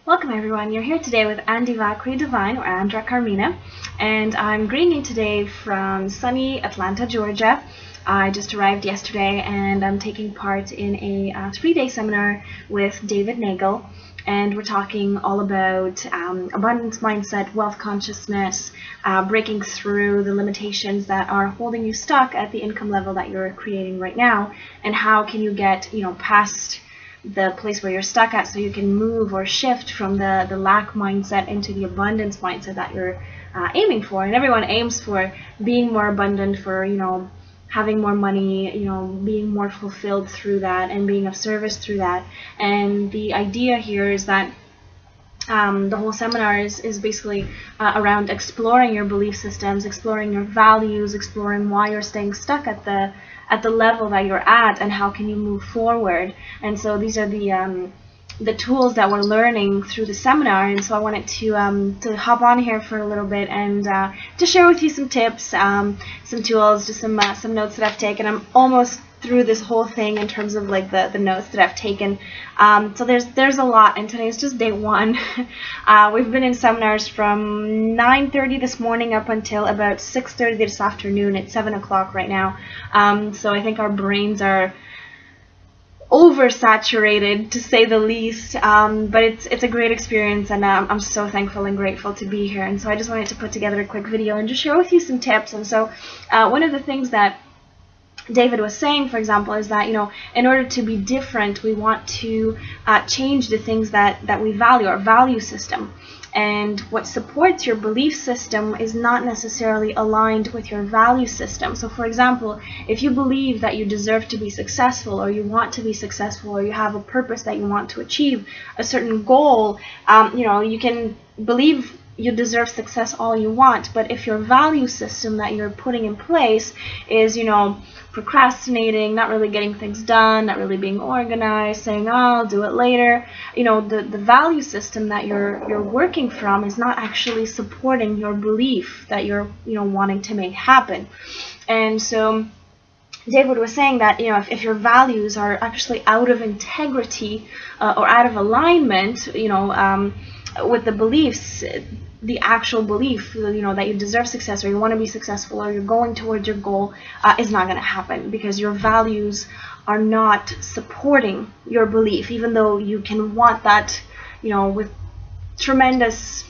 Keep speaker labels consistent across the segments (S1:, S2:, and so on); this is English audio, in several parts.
S1: Welcome everyone, you're here today with Andiva Divine, or Andra Carmina, and I'm greeting you today from sunny Atlanta, Georgia. I just arrived yesterday and I'm taking part in a 3-day seminar with David Neagle, and we're talking all about abundance mindset, wealth consciousness, breaking through the limitations that are holding you stuck at the income level that you're creating right now, and how can you get past the place where you're stuck at, so you can move or shift from the lack mindset into the abundance mindset that you're aiming for. And everyone aims for being more abundant, for having more money, being more fulfilled through that and being of service through that. And the idea here is that the whole seminar is basically around exploring your belief systems, exploring your values, exploring why you're staying stuck at the level that you're at, and how can you move forward. And so these are the tools that we're learning through the seminar. And so I wanted to hop on here for a little bit and to share with you some tips, some tools, just some notes that I've taken. I'm almost through this whole thing in terms of like the notes that I've taken. So there's a lot, and today is just day one. We've been in seminars from 9:30 this morning up until about 6:30 this afternoon. It's 7 o'clock right now. So I think our brains are oversaturated, to say the least, but it's a great experience, and I'm so thankful and grateful to be here. And so I just wanted to put together a quick video and just share with you some tips. And so one of the things that David was saying, for example, is that in order to be different, we want to change the things that we value, our value system. And what supports your belief system is not necessarily aligned with your value system. So for example, if you believe that you deserve to be successful, or you want to be successful, or you have a purpose that you want to achieve, a certain goal, you can believe you deserve success all you want, but if your value system that you're putting in place is procrastinating, not really getting things done, not really being organized, saying, oh, I'll do it later, the value system that you're working from is not actually supporting your belief that you're wanting to make happen. And so David was saying that if your values are actually out of integrity or out of alignment with the beliefs, the actual belief that you deserve success, or you want to be successful, or you're going towards your goal, is not going to happen, because your values are not supporting your belief. Even though you can want that with tremendous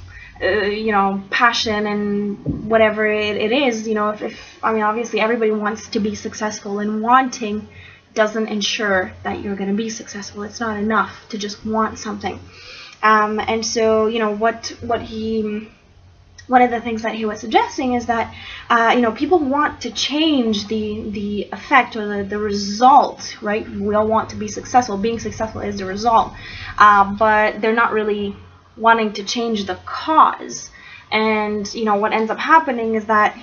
S1: passion and whatever it is, obviously everybody wants to be successful, and wanting doesn't ensure that you're going to be successful. It's not enough to just want something. And so, one of the things that he was suggesting is that, people want to change the effect or the result, right? We all want to be successful. Being successful is the result, but they're not really wanting to change the cause. And, what ends up happening is that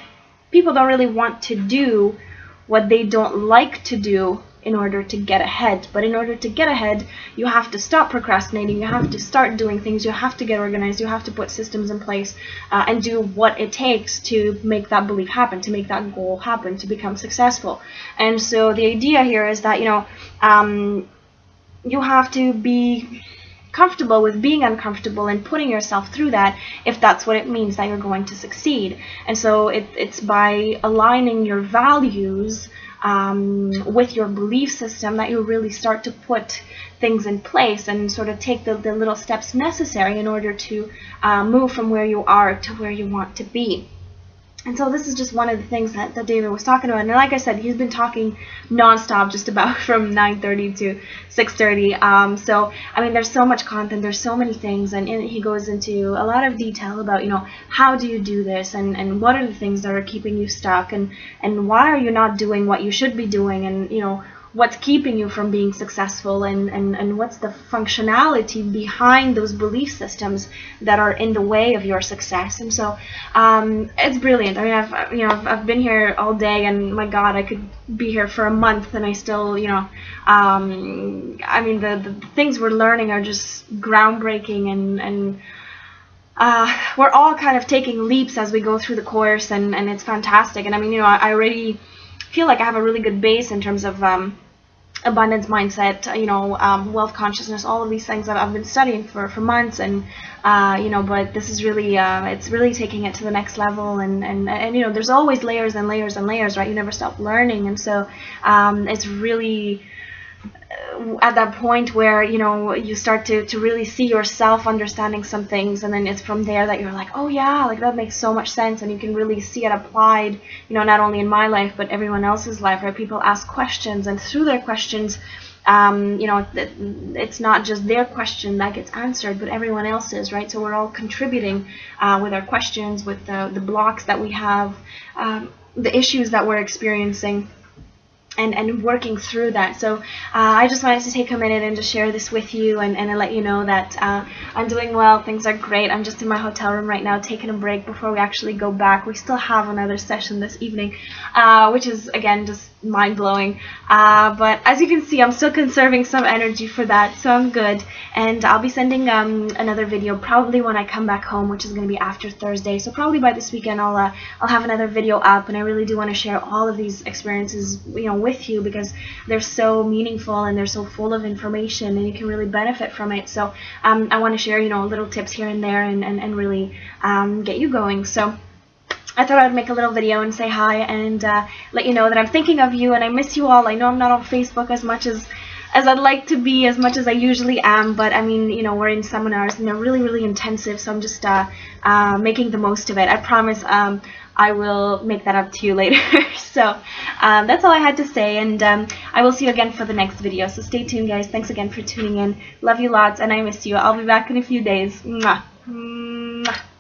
S1: people don't really want to do what they don't like to do in order to get ahead. But in order to get ahead, you have to stop procrastinating, you have to start doing things, you have to get organized, you have to put systems in place and do what it takes to make that belief happen, to make that goal happen, to become successful. And so the idea here is that you have to be comfortable with being uncomfortable and putting yourself through that, if that's what it means that you're going to succeed. And so it's by aligning your values with your belief system that you really start to put things in place and sort of take the little steps necessary in order to move from where you are to where you want to be. And so this is just one of the things that David was talking about. And like I said, he's been talking nonstop, just about from 9:30 to 6:30. So there's so much content, there's so many things, and he goes into a lot of detail about how do you do this, and what are the things that are keeping you stuck, and why are you not doing what you should be doing, and what's keeping you from being successful, and what's the functionality behind those belief systems that are in the way of your success. And so it's brilliant. I've been here all day, and my God, I could be here for a month and I still the things we're learning are just groundbreaking, and we're all kind of taking leaps as we go through the course, and it's fantastic. And I already feel like I have a really good base in terms of abundance mindset, wealth consciousness, all of these things that I've been studying for months, and but this is really it's really taking it to the next level, and there's always layers and layers and layers, right? You never stop learning, and so it's really at that point where you start to really see yourself understanding some things, and then it's from there that you're like, oh yeah, like that makes so much sense, and you can really see it applied, not only in my life but everyone else's life, right? People ask questions, and through their questions, it's not just their question that gets answered, but everyone else's, right? So we're all contributing with our questions, with the blocks that we have, the issues that we're experiencing, and working through that. So I just wanted to take a minute and just share this with you, and let you know that I'm doing well, things are great. I'm just in my hotel room right now taking a break before we actually go back. We still have another session this evening, which is again just mind-blowing, but as you can see, I'm still conserving some energy for that, so I'm good. And I'll be sending another video probably when I come back home, which is going to be after Thursday, so probably by this weekend I'll have another video up. And I really do want to share all of these experiences with you, because they're so meaningful and they're so full of information, and you can really benefit from it. So I want to share little tips here and there, and really get you going. So I thought I'd make a little video and say hi, and let you know that I'm thinking of you, and I miss you all. I know I'm not on Facebook as much as I'd like to be, as much as I usually am, but I mean, we're in seminars and they're really, really intensive, so I'm just making the most of it. I promise I will make that up to you later. So that's all I had to say, and I will see you again for the next video, so stay tuned, guys. Thanks again for tuning in. Love you lots, and I miss you. I'll be back in a few days. Mwah. Mwah.